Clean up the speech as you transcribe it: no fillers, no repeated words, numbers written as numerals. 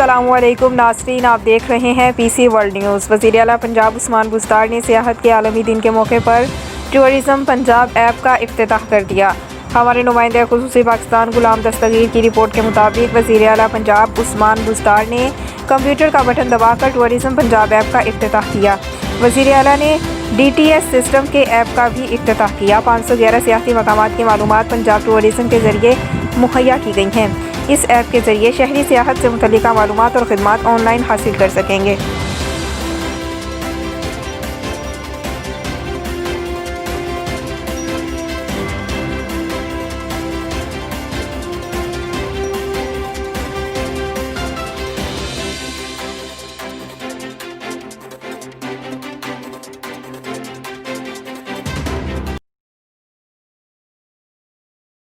अस्सलामुअलैकुम नाज़रीन, आप देख रहे हैं पीसी वर्ल्ड न्यूज़। वज़ीर आला पंजाब उस्मान बुज़दार ने सियाहत के आलमी दिन के मौके पर टूरिज़म पंजाब ऐप का इफ्तिताह कर दिया। हमारे नुमाइंदे ख़ुसूसी पाकिस्तान गुलाम दस्तगीर की रिपोर्ट के मुताबिक वज़ीर आला पंजाब उस्मान बुज़दार ने कंप्यूटर का बटन दबाकर टूरिज़म पंजाब ऐप का इफ्तिताह किया। वज़ीर आला ने DTS सिस्टम के ऐप का भी इफ्तिताह किया। 511 सियासी मकामात की मालूमात पंजाब टूरिज़म के ज़रिए मुहैया की गई हैं। इस ऐप के ज़रिए शहरी सियाहत से मुतल्लिका मालूमात और ख़िदमात ऑनलाइन हासिल कर सकेंगे।